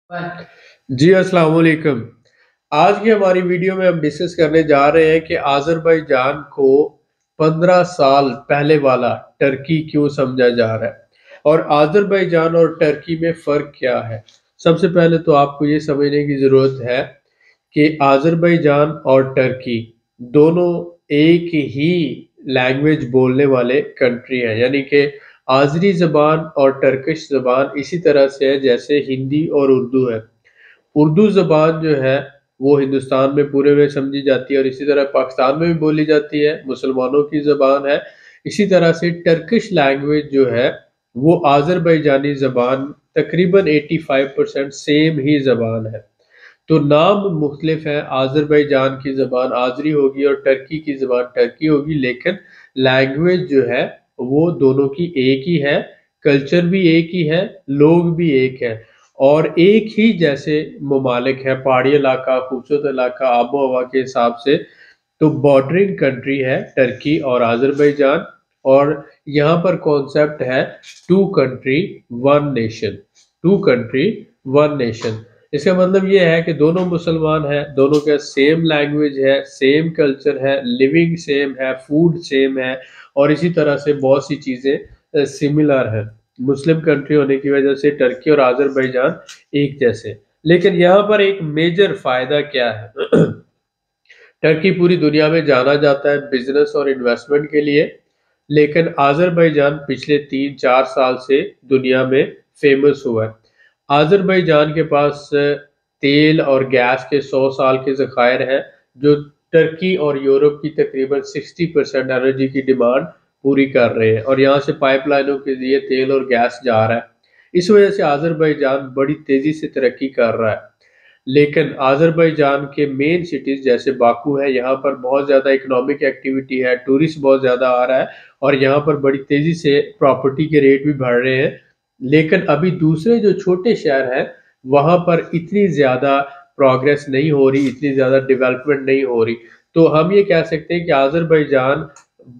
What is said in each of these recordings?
जी अस्सलाम वालेकुम। आज की हमारी वीडियो में हम डिस्कस करने जा रहे हैं कि आज़रबाईजान को 15 साल पहले वाला टर्की क्यों समझा जा रहा है और आज़रबाईजान और टर्की में फ़र्क क्या है। सबसे पहले तो आपको ये समझने की ज़रूरत है कि आज़रबाईजान और टर्की दोनों एक ही लैंग्वेज बोलने वाले कंट्री हैं, यानी कि आज़री ज़बान और टर्किश ज़बान इसी तरह से है जैसे हिंदी और उर्दू है। उर्दू ज़बान जो है वो हिंदुस्तान में पूरे में समझी जाती है और इसी तरह पाकिस्तान में भी बोली जाती है, मुसलमानों की ज़बान है। इसी तरह से टर्किश लैंग्वेज जो है वो आज़रबाईजानी ज़बान तकरीबन 85% सेम ही ज़बान है। तो नाम मुख्तलिफ है, आज़रबाईजान की ज़बान आज़री होगी और टर्की की ज़बान टर्की होगी, लेकिन लैंग्वेज जो है वो दोनों की एक ही है, कल्चर भी एक ही है, लोग भी एक हैं और एक ही जैसे ममालिक है, पहाड़ी इलाका, खूबसूरत इलाका, आबो-हवा के हिसाब से। तो बॉर्डरिंग कंट्री है टर्की और आज़रबाईजान और यहाँ पर कॉन्सेप्ट है two country one nation, two country one nation. इसका मतलब ये है कि दोनों मुसलमान हैं, दोनों का सेम लैंग्वेज है, सेम कल्चर है, लिविंग सेम है, फूड सेम है और इसी तरह से बहुत सी चीज़ें सिमिलर हैं। मुस्लिम कंट्री होने की वजह से टर्की और आज़रबाईजान एक जैसे। लेकिन यहाँ पर एक मेजर फ़ायदा क्या है? टर्की पूरी दुनिया में जाना जाता है बिजनेस और इन्वेस्टमेंट के लिए, लेकिन आज़रबाईजान पिछले 3-4 साल से दुनिया में फेमस हुआ है। आज़रबाईजान के पास तेल और गैस के 100 साल के ज़खायर हैं, जो टर्की और यूरोप की तकरीबन 60% एनर्जी की डिमांड पूरी कर रहे हैं और यहाँ से पाइपलाइनों के लिए तेल और गैस जा रहा है। इस वजह से आज़रबाईजान बड़ी तेज़ी से तरक्की कर रहा है। लेकिन आज़रबाईजान के मेन सिटीज़ जैसे बाकू है, यहाँ पर बहुत ज़्यादा इकोनॉमिक एक्टिविटी है, टूरिस्ट बहुत ज़्यादा आ रहा है और यहाँ पर बड़ी तेज़ी से प्रॉपर्टी के रेट भी बढ़ रहे हैं। लेकिन अभी दूसरे जो छोटे शहर हैं, वहाँ पर इतनी ज़्यादा प्रोग्रेस नहीं हो रही, इतनी ज़्यादा डेवलपमेंट नहीं हो रही। तो हम ये कह सकते हैं कि आज़रबाईजान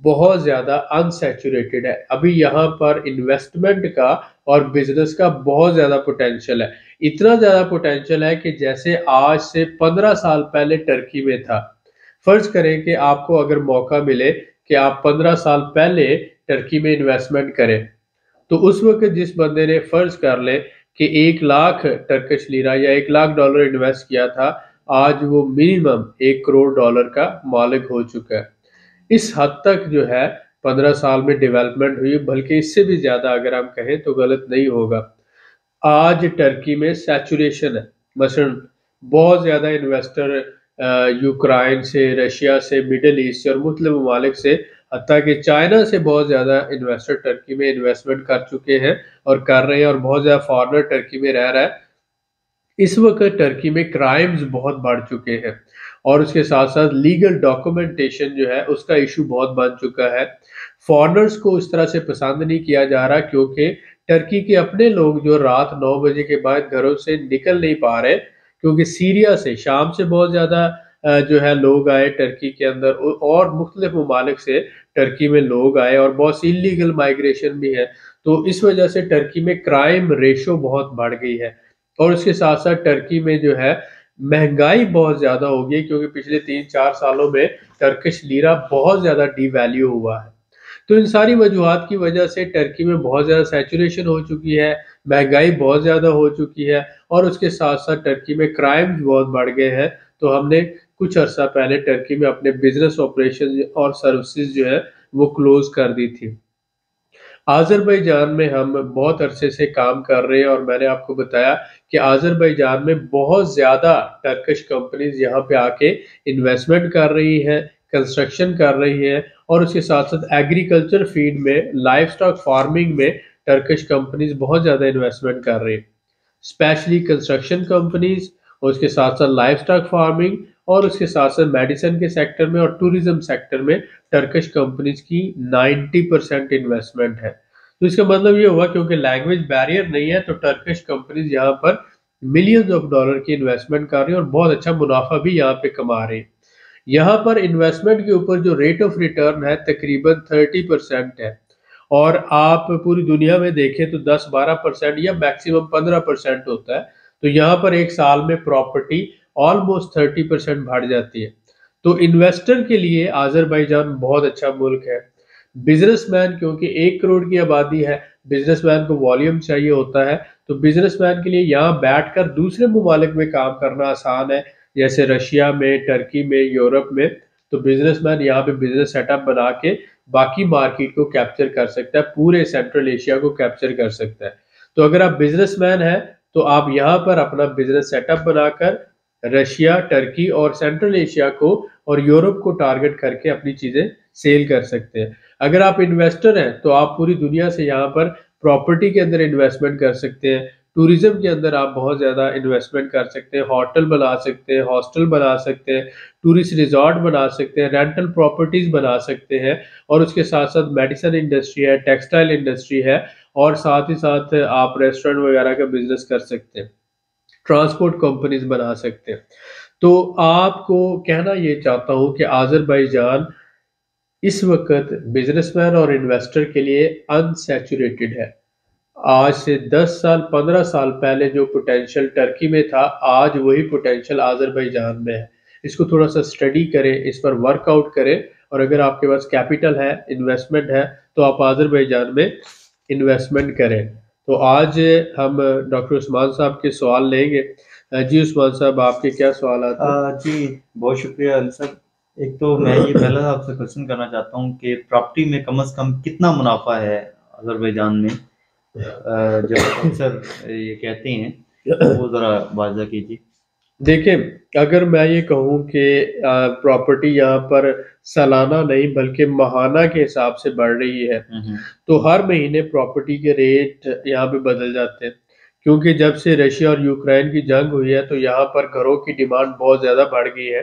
बहुत ज़्यादा अनसैचुरेटेड है। अभी यहाँ पर इन्वेस्टमेंट का और बिज़नेस का बहुत ज़्यादा पोटेंशियल है। इतना ज़्यादा पोटेंशियल है कि जैसे आज से 15 साल पहले टर्की में था। फ़र्ज़ करें कि आपको अगर मौका मिले कि आप 15 साल पहले टर्की में इन्वेस्टमेंट करें, तो उस वक़्त जिस बंदे ने फ़र्ज़ कर लें कि 1 लाख टर्किश लीरा या 1 लाख डॉलर इन्वेस्ट किया था, आज वो मिनिमम 1 करोड़ डॉलर का मालिक हो चुका है। इस हद तक जो है 15 साल में डेवलपमेंट हुई, बल्कि इससे भी ज़्यादा अगर हम कहें तो गलत नहीं होगा। आज टर्की में सैचुरेशन है, मसलन बहुत ज़्यादा इन्वेस्टर यूक्रेन से, रशिया से, मिडल ईस्ट से और मुख्तलिफ ममालिक से, हत्ता कि चाइना से बहुत ज़्यादा इन्वेस्टर टर्की में इन्वेस्टमेंट कर चुके हैं और कर रहे हैं और बहुत ज़्यादा फॉरेनर टर्की में रह रहा है। इस वक़्त टर्की में क्राइम्स बहुत बढ़ चुके हैं और उसके साथ-साथ लीगल डॉक्यूमेंटेशन जो है उसका इश्यू बहुत बन चुका है। फॉरेनर्स को इस तरह से पसंद नहीं किया जा रहा क्योंकि टर्की के अपने लोग जो रात 9 बजे के बाद घरों से निकल नहीं पा रहे, क्योंकि सीरिया से, शाम से बहुत ज़्यादा जो है लोग आए टर्की के अंदर और मुख्तलिफ ममालिक से टर्की में लोग आए और बहुत सी इल्लीगल माइग्रेशन भी है। तो इस वजह से टर्की में क्राइम रेशो बहुत बढ़ गई है। और उसके साथ-साथ टर्की में जो है महँगाई बहुत ज़्यादा हो गई है, क्योंकि पिछले 3-4 सालों में टर्किश लीरा बहुत ज़्यादा डिवैल्यू हुआ है। तो इन सारी वजूहात की वजह से टर्की में बहुत ज़्यादा सैचुरेशन हो चुकी है, महँगाई बहुत ज़्यादा हो चुकी है और उसके साथ-साथ टर्की में क्राइम्स बहुत बढ़ गए हैं। तो हमने कुछ अर्सा पहले टर्की में अपने बिज़नेस ऑपरेशन और सर्विसेज़ जो है वो क्लोज़ कर दी थी। अज़रबैजान में हम बहुत अरसे से काम कर रहे हैं और मैंने आपको बताया कि अज़रबैजान में बहुत ज़्यादा टर्किश कंपनीज़ यहाँ पे आके इन्वेस्टमेंट कर रही हैं, कंस्ट्रक्शन कर रही हैं और उसके साथ-साथ एग्रीकल्चर फ़ील्ड में, लाइवस्टॉक फार्मिंग में टर्किश कंपनीज़ बहुत ज़्यादा इन्वेस्टमेंट कर रही हैं। स्पेशली कंस्ट्रक्शन कंपनीज़ और उसके साथ-साथ लाइवस्टॉक फार्मिंग और उसके साथ-साथ मेडिसिन के सेक्टर में और टूरिज़्म सेक्टर में टर्किश कंपनीज़ की 90% इन्वेस्टमेंट है। तो इसका मतलब ये हुआ, क्योंकि लैंग्वेज बैरियर नहीं है, तो टर्किश कंपनीज़ यहाँ पर मिलियंस ऑफ डॉलर की इन्वेस्टमेंट कर रही हैं और बहुत अच्छा मुनाफ़ा भी यहाँ पे कमा रही हैं। यहाँ पर इन्वेस्टमेंट के ऊपर जो रेट ऑफ रिटर्न है तकरीबन 30% है और आप पूरी दुनिया में देखें तो 10-12% या मैक्सिमम 15% होता है। तो यहाँ पर एक साल में प्रॉपर्टी ऑलमोस्ट 30% बढ़ जाती है। तो इन्वेस्टर के लिए आज़रबाईजान बहुत अच्छा मुल्क है। बिजनेसमैन, क्योंकि 1 करोड़ की आबादी है, बिजनेसमैन को वॉल्यूम चाहिए होता है, तो बिजनेसमैन के लिए यहाँ बैठकर दूसरे ममालिक में काम करना आसान है, जैसे रशिया में, टर्की में, यूरोप में। तो बिजनेसमैन यहाँ पे बिजनेस सेटअप बना के बाकी मार्केट को कैप्चर कर सकता है, पूरे सेंट्रल एशिया को कैप्चर कर सकता है। तो अगर आप बिजनेसमैन हैं तो आप यहाँ पर अपना बिजनेस सेटअप बनाकर रशिया, टर्की और सेंट्रल एशिया को और यूरोप को टारगेट करके अपनी चीजें सेल कर सकते हैं। अगर आप इन्वेस्टर हैं तो आप पूरी दुनिया से यहाँ पर प्रॉपर्टी के अंदर इन्वेस्टमेंट कर सकते हैं, टूरिज्म के अंदर आप बहुत ज़्यादा इन्वेस्टमेंट कर सकते हैं, होटल बना सकते हैं, हॉस्टल बना सकते हैं, टूरिस्ट रिजॉर्ट बना सकते हैं, रेंटल प्रॉपर्टीज़ बना सकते हैं, और उसके साथ साथ मेडिसिन इंडस्ट्री है, टेक्सटाइल इंडस्ट्री है, और साथ ही साथ आप रेस्टोरेंट वगैरह का बिजनेस कर सकते हैं, ट्रांसपोर्ट कंपनीज बना सकते हैं। तो आपको कहना ये चाहता हूँ कि आज़रबाईजान इस वक्त बिजनेसमैन और इन्वेस्टर के लिए अनसैचुरेटेड है। आज से 10 साल 15 साल पहले जो पोटेंशियल टर्की में था, आज वही पोटेंशियल आज़रबाईजान में है। इसको थोड़ा सा स्टडी करें, इस पर वर्कआउट करें, और अगर आपके पास कैपिटल है, इन्वेस्टमेंट है, तो आप आज़रबाईजान में इन्वेस्टमेंट करें। तो आज हम डॉक्टर उस्मान साहब के सवाल लेंगे। जी उस्मान साहब, आपके क्या सवाल आते हैं? जी बहुत शुक्रिया अली साहब। एक तो मैं ये पहला आपसे क्वेश्चन करना चाहता हूँ कि प्रॉपर्टी में कम से कम कितना मुनाफा है अजरबैजान में, जब अक्सर ये कहते हैं, तो वो ज़रा वाज़ा कीजिए। देखिए, अगर मैं ये कहूँ कि प्रॉपर्टी यहाँ पर सालाना नहीं बल्कि माहाना के हिसाब से बढ़ रही है, तो हर महीने प्रॉपर्टी के रेट यहाँ पे बदल जाते हैं, क्योंकि जब से रशिया और यूक्रेन की जंग हुई है तो यहाँ पर घरों की डिमांड बहुत ज़्यादा बढ़ गई है,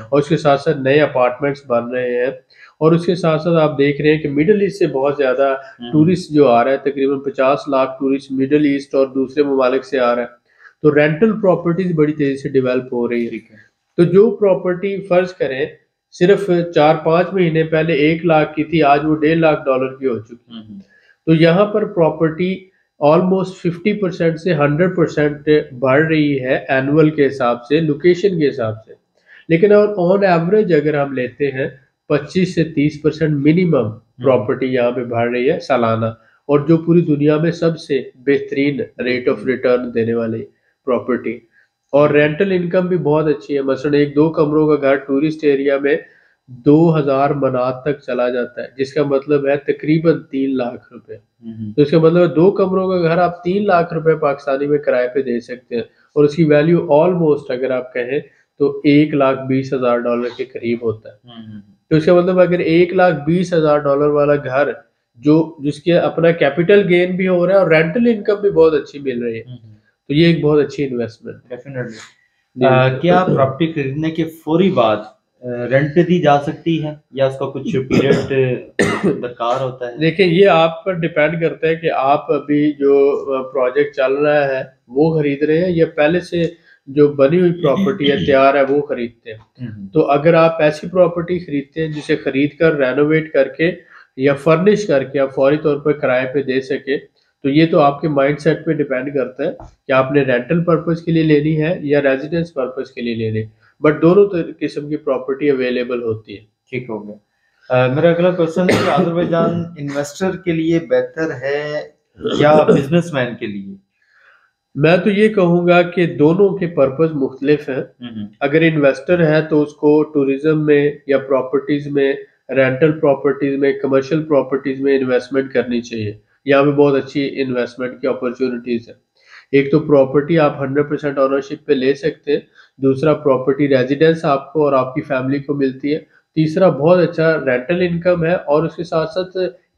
और उसके साथ साथ नए अपार्टमेंट्स बन रहे हैं, और उसके साथ साथ आप देख रहे हैं कि मिडल ईस्ट से बहुत ज़्यादा टूरिस्ट जो आ रहा है, तकरीबन 50 लाख टूरिस्ट मिडल ईस्ट और दूसरे ममालिक से आ रहा है। तो रेंटल प्रॉपर्टीज बड़ी तेजी से डेवलप हो रही है। तो जो प्रॉपर्टी फर्ज करें सिर्फ 4-5 महीने पहले 1 लाख की थी, आज वो $1.5 लाख की हो चुकी है। तो यहाँ पर प्रॉपर्टी ऑलमोस्ट 50% से 100% बढ़ रही है एनुअल के हिसाब से, लोकेशन के हिसाब से। लेकिन और ऑन एवरेज अगर हम लेते हैं 25 से 30% मिनिमम प्रॉपर्टी यहाँ पे बढ़ रही है सालाना, और जो पूरी दुनिया में सबसे बेहतरीन रेट ऑफ रिटर्न देने वाली प्रॉपर्टी। और रेंटल इनकम भी बहुत अच्छी है। मसलन 1-2 कमरों का घर टूरिस्ट एरिया में 2000 मनात तक चला जाता है, जिसका मतलब है तकरीबन 3 लाख रुपए। तो इसका मतलब 2 कमरों का घर आप 3 लाख रुपए पाकिस्तानी में किराए पे दे सकते हैं, और उसकी वैल्यू ऑलमोस्ट अगर आप कहें तो $1,20,000 के करीब होता है। तो इसका मतलब अगर $1,20,000 वाला घर, जो जिसके अपना कैपिटल गेन भी हो रहा है और रेंटल इनकम भी बहुत अच्छी मिल रही है, तो ये एक बहुत अच्छी इन्वेस्टमेंट है। डेफिनेटली। क्या प्रॉपर्टी खरीदने के फौरी बाद रेंट पे दी जा सकती है, या उसका कुछ पीरियड दरकार होता है? देखिए, ये आप पर डिपेंड करता है कि आप अभी जो प्रोजेक्ट चल रहा है वो खरीद रहे हैं, या पहले से जो बनी हुई प्रॉपर्टी है, तैयार है, वो खरीदते हैं। तो अगर आप ऐसी प्रॉपर्टी खरीदते हैं जिसे खरीद कर रेनोवेट करके या फर्निश करके आप फौरी तौर पर किराए पे दे सके, तो ये तो आपके माइंडसेट पे डिपेंड करता है कि आपने रेंटल पर्पस के लिए लेनी है या रेजिडेंस पर्पस के लिए लेनी है। बट दोनों किस्म की प्रॉपर्टी अवेलेबल होती है। ठीक हो गया। मेरा अगला क्वेश्चन है कि अजरबैजान इन्वेस्टर के लिए बेहतर है या बिजनेसमैन के लिए? मैं तो ये कहूँगा कि दोनों के पर्पस मुख्तलिफ हैं। अगर इन्वेस्टर है तो उसको टूरिज्म में या प्रॉपर्टीज में, रेंटल प्रॉपर्टीज में, कमर्शियल प्रॉपर्टीज में इन्वेस्टमेंट करनी चाहिए। यहाँ पे बहुत अच्छी इन्वेस्टमेंट की अपॉर्चुनिटीज है। एक तो प्रॉपर्टी आप 100% ओनरशिप पे ले सकते हैं, दूसरा प्रॉपर्टी रेजिडेंस आपको और आपकी फैमिली को मिलती है, तीसरा बहुत अच्छा रेंटल इनकम है, और उसके साथ साथ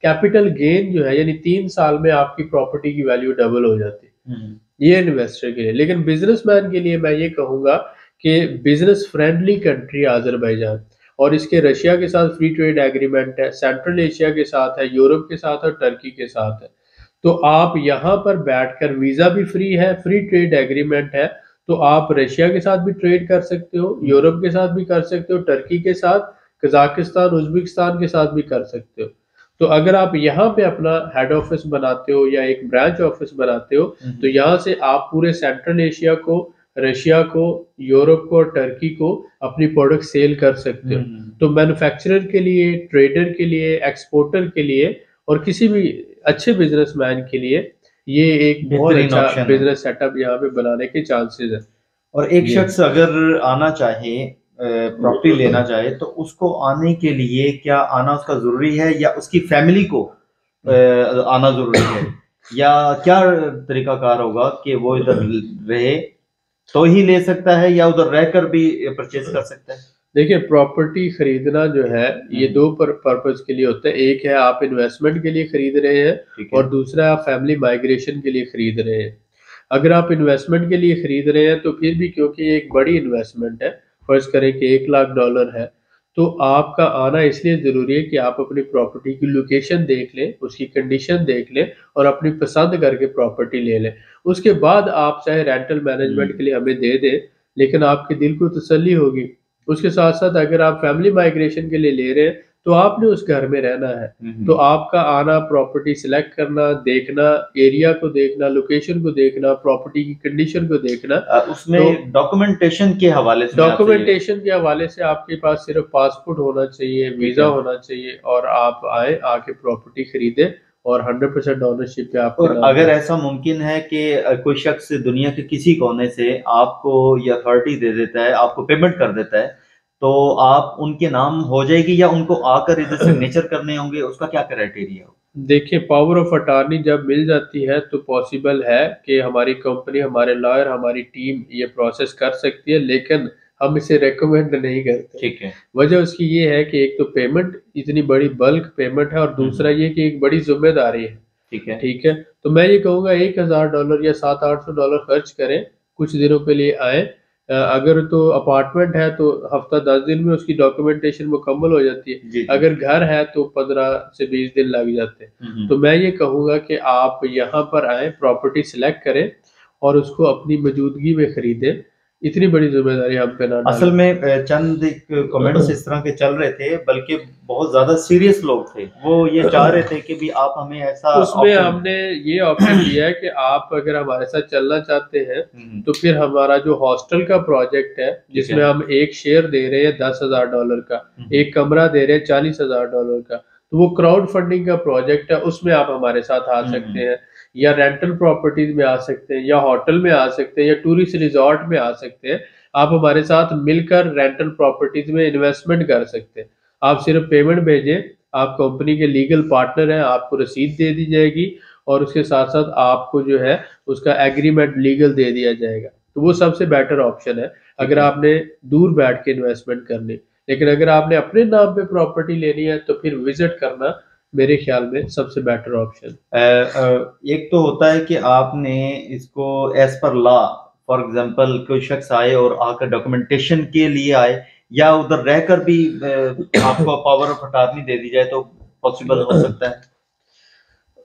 कैपिटल गेन जो है, यानी 3 साल में आपकी प्रॉपर्टी की वैल्यू डबल हो जाती है। ये इन्वेस्टर के लिए। लेकिन बिजनेसमैन के लिए मैं ये कहूँगा कि बिजनेस फ्रेंडली कंट्री आज़रबाईजान, और इसके रशिया के साथ फ्री ट्रेड एग्रीमेंट है, सेंट्रल एशिया के साथ है, यूरोप के साथ और टर्की के साथ है। तो आप यहाँ पर बैठकर, वीज़ा भी फ्री है, फ्री ट्रेड एग्रीमेंट है, तो आप रशिया के साथ भी ट्रेड कर सकते हो, यूरोप के साथ भी कर सकते हो, टर्की के साथ, कजाकिस्तान, उज्बेकिस्तान के साथ भी कर सकते हो। तो अगर आप यहाँ पे अपना हेड ऑफिस बनाते हो या एक ब्रांच ऑफिस बनाते हो, तो यहाँ से आप पूरे सेंट्रल एशिया को, रशिया को, यूरोप को और टर्की को अपनी प्रोडक्ट सेल कर सकते हो। तो मैन्युफैक्चरर के लिए, ट्रेडर के लिए, एक्सपोर्टर के लिए और किसी भी अच्छे बिजनेसमैन के लिए ये एक बहुत बेहतरीन अच्छा ऑप्शन है। बिजनेस सेटअप यहाँ पे बनाने के चांसेस है। और एक ये शख्स अगर आना चाहे, प्रॉपर्टी लेना चाहे, तो उसको आने के लिए क्या आना उसका जरूरी है, या उसकी फैमिली को आना जरूरी है, या क्या तरीकाकार होगा कि वो इधर रहे तो ही ले सकता है, या उधर रहकर भी परचेज कर सकता है? देखिए, प्रॉपर्टी खरीदना जो है ये दो पर्पज के लिए होता है। एक है आप इन्वेस्टमेंट के लिए खरीद रहे हैं, ठीक है। और दूसरा आप फैमिली माइग्रेशन के लिए खरीद रहे हैं। अगर आप इन्वेस्टमेंट के लिए खरीद रहे हैं तो फिर भी, क्योंकि ये एक बड़ी इन्वेस्टमेंट है, फर्ज करें कि $1 लाख है, तो आपका आना इसलिए ज़रूरी है कि आप अपनी प्रॉपर्टी की लोकेशन देख लें, उसकी कंडीशन देख लें और अपनी पसंद करके प्रॉपर्टी ले लें। उसके बाद आप चाहे रेंटल मैनेजमेंट के लिए हमें दे दें, लेकिन आपके दिल को तसल्ली होगी। उसके साथ साथ अगर आप फैमिली माइग्रेशन के लिए ले रहे हैं तो आपने उस घर में रहना है, तो आपका आना, प्रॉपर्टी सिलेक्ट करना, देखना, एरिया को देखना, लोकेशन को देखना, प्रॉपर्टी की कंडीशन को देखना, उसमें तो डॉक्यूमेंटेशन के हवाले से डॉक्यूमेंटेशन के हवाले से आपके पास सिर्फ पासपोर्ट होना चाहिए, वीजा है। होना चाहिए, और आप आए, आके प्रॉपर्टी खरीदे और 100% ओनरशिप पे आपके और नाम अगर पे। ऐसा मुमकिन है कि कोई शख्स दुनिया के किसी कोने से आपको ये अथॉरिटी दे देता है, आपको पेमेंट कर देता है, तो आप उनके नाम हो जाएगी, या उनको आकर इधर सिग्नेचर करने होंगे, उसका क्या क्राइटेरिया हो? देखिए, पावर ऑफ अटॉर्नी जब मिल जाती है तो पॉसिबल है कि हमारी कंपनी, हमारे लॉयर, हमारी टीम ये प्रोसेस कर सकती है, लेकिन हम इसे रेकमेंड नहीं करते। ठीक है। वजह उसकी ये है कि एक तो पेमेंट इतनी बड़ी बल्क पेमेंट है, और दूसरा ये कि एक बड़ी जिम्मेदारी है। ठीक है। ठीक है, तो मैं ये कहूँगा $1,000 या $700-800 खर्च करें, कुछ दिनों के लिए आए। अगर तो अपार्टमेंट है तो हफ्ता 10 दिन में उसकी डॉक्यूमेंटेशन मुकम्मल हो जाती है। जी। अगर घर है तो 15 से 20 दिन लग जाते हैं। तो मैं ये कहूँगा कि आप यहाँ पर आए, प्रॉपर्टी सिलेक्ट करें और उसको अपनी मौजूदगी में खरीदें। इतनी बड़ी जिम्मेदारी हम पे ना असल डालें। में चंद एक कमेंट्स इस तरह के चल रहे थे, बल्कि बहुत ज्यादा सीरियस लोग थे, वो ये चाह रहे थे कि भी आप हमें ऐसा उसमें ऑप्शन। हमने ये ऑप्शन दिया है कि आप अगर हमारे साथ चलना चाहते हैं तो फिर हमारा जो हॉस्टल का प्रोजेक्ट है, जिसमें हम एक शेयर दे रहे हैं $10,000 का, एक कमरा दे रहे हैं $40,000 का, तो वो क्राउड फंडिंग का प्रोजेक्ट है, उसमें आप हमारे साथ आ सकते हैं, या रेंटल प्रॉपर्टीज में आ सकते हैं, या होटल में आ सकते हैं, या टूरिस्ट रिजॉर्ट में आ सकते हैं। आप हमारे साथ मिलकर रेंटल प्रॉपर्टीज में इन्वेस्टमेंट कर सकते हैं। आप सिर्फ पेमेंट भेजें, आप कंपनी के लीगल पार्टनर हैं, आपको रसीद दे दी जाएगी, और उसके साथ साथ आपको जो है उसका एग्रीमेंट लीगल दे दिया जाएगा। तो वो सबसे बेटर ऑप्शन है अगर आपने दूर बैठ के इन्वेस्टमेंट करनी। लेकिन अगर आपने अपने नाम पे प्रॉपर्टी लेनी है तो फिर विजिट करना मेरे ख्याल में सबसे बेटर ऑप्शन। एक तो होता है कि आपने इसको as per law, for example कोई शख्स आए और आकर डॉक्यूमेंटेशन के लिए आए, या उधर रहकर भी आपको पावर ऑफ अटॉर्नी दे दी जाए, तो पॉसिबल हो सकता है?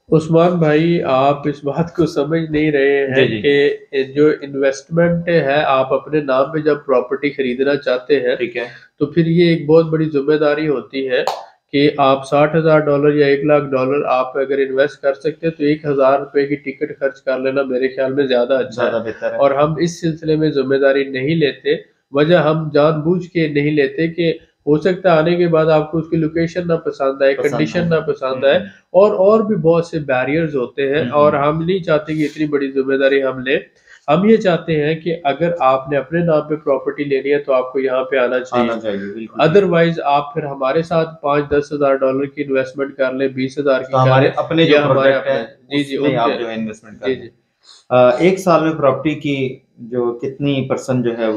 उस्मान भाई, आप इस बात को समझ नहीं रहे हैं जी। कि जो इन्वेस्टमेंट है, आप अपने नाम पे जब प्रॉपर्टी खरीदना चाहते हैं ठीक है। तो फिर ये एक बहुत बड़ी जिम्मेदारी होती है कि आप $60,000 या $1 लाख आप अगर इन्वेस्ट कर सकते हैं तो $1,000 की टिकट खर्च कर लेना मेरे ख्याल में ज्यादा अच्छा ज्यादा है। बेहतर है। और हम इस सिलसिले में जिम्मेदारी नहीं लेते। वजह हम जानबूझ के नहीं लेते कि हो सकता है आने के बाद आपको उसकी लोकेशन ना पसंद आए, कंडीशन ना पसंद आए, और भी बहुत से बैरियर्स होते हैं, और हम नहीं चाहते कि इतनी बड़ी जिम्मेदारी हम लें। हम ये चाहते हैं कि अगर आपने अपने नाम पे प्रॉपर्टी लेनी है तो आपको यहाँ पे आना आना चाहिए। चाहिए, बिल्कुल। अदरवाइज आप फिर हमारे साथ $5-10 हज़ार की इन्वेस्टमेंट कर ले, 20,000 की तो कर हमारे ले, अपने जो या हमारे प्रोजेक्ट है अपने, जी उसमें आप उनके, जो है इन्वेस्टमेंट कर जी लें। जी। एक साल में प्रॉपर्टी की जो कितनी परसेंट जो है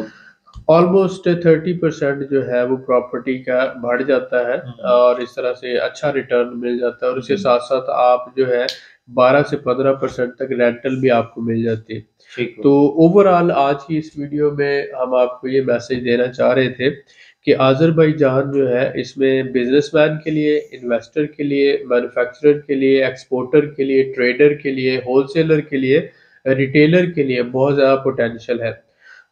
ऑलमोस्ट 30% जो है वो प्रॉपर्टी का बढ़ जाता है, और इस तरह से अच्छा रिटर्न मिल जाता है, और उसके साथ साथ आप जो है 12 से 15% तक रेंटल भी आपको मिल जाती है। ठीक तो ओवरऑल आज की इस वीडियो में हम आपको ये मैसेज देना चाह रहे थे कि आज़रबाईजान जो है इसमें बिजनेसमैन के लिए, इन्वेस्टर के लिए, मैन्युफैक्चरर के लिए, एक्सपोर्टर के लिए, ट्रेडर के लिए, होलसेलर के लिए, रिटेलर के लिए बहुत ज़्यादा पोटेंशियल है।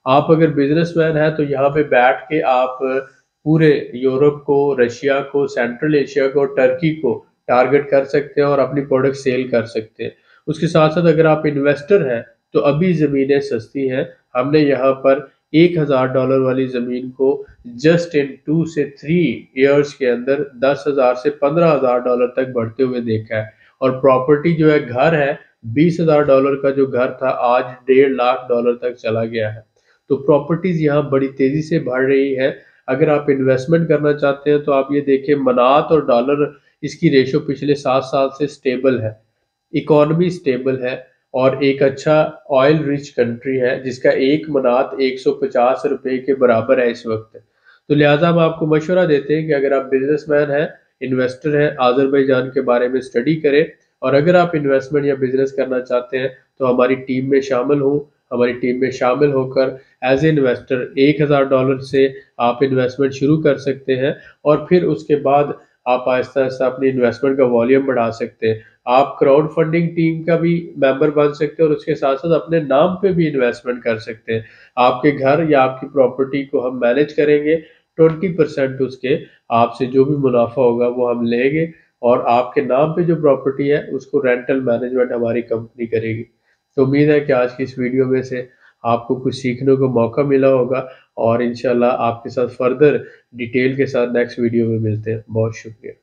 आप अगर बिजनेसमैन हैं तो यहाँ पे बैठ के आप पूरे यूरोप को, रशिया को, सेंट्रल एशिया को, टर्की को टारगेट कर सकते हैं और अपनी प्रोडक्ट सेल कर सकते हैं। उसके साथ साथ अगर आप इन्वेस्टर हैं तो अभी ज़मीनें सस्ती हैं। हमने यहाँ पर $1000 वाली ज़मीन को जस्ट इन 2 से 3 इयर्स के अंदर 10,000 से $15,000 तक बढ़ते हुए देखा है। और प्रॉपर्टी जो है, घर है, $20,000 का जो घर था आज $1.5 लाख तक चला गया है। तो प्रॉपर्टीज यहाँ बड़ी तेजी से बढ़ रही है। अगर आप इन्वेस्टमेंट करना चाहते हैं तो आप ये देखिए, मनात और डॉलर इसकी रेशो पिछले 7 साल से स्टेबल है, इकोनॉमी स्टेबल है और एक अच्छा ऑयल रिच कंट्री है जिसका एक मनात 150 रुपए के बराबर है इस वक्त। तो लिहाजा हम आपको मशवरा देते हैं कि अगर आप बिजनेसमैन हैं, इन्वेस्टर हैं, आज़रबाईजान के बारे में स्टडी करें और अगर आप इन्वेस्टमेंट या बिजनेस करना चाहते हैं तो हमारी टीम में शामिल हों। हमारी टीम में शामिल होकर एज ए इन्वेस्टर $1000 से आप इन्वेस्टमेंट शुरू कर सकते हैं और फिर उसके बाद आप आहिस्ता आहिस्ता अपनी इन्वेस्टमेंट का वॉल्यूम बढ़ा सकते हैं। आप क्राउड फंडिंग टीम का भी मेंबर बन सकते हैं और उसके साथ साथ अपने नाम पे भी इन्वेस्टमेंट कर सकते हैं। आपके घर या आपकी प्रॉपर्टी को हम मैनेज करेंगे, 20% उसके आपसे जो भी मुनाफा होगा वो हम लेंगे और आपके नाम पे जो प्रॉपर्टी है उसको रेंटल मैनेजमेंट हमारी कंपनी करेगी। तो उम्मीद है कि आज की इस वीडियो में से आपको कुछ सीखने को मौका मिला होगा और इंशाल्लाह आपके साथ फर्दर डिटेल के साथ नेक्स्ट वीडियो में मिलते हैं। बहुत शुक्रिया।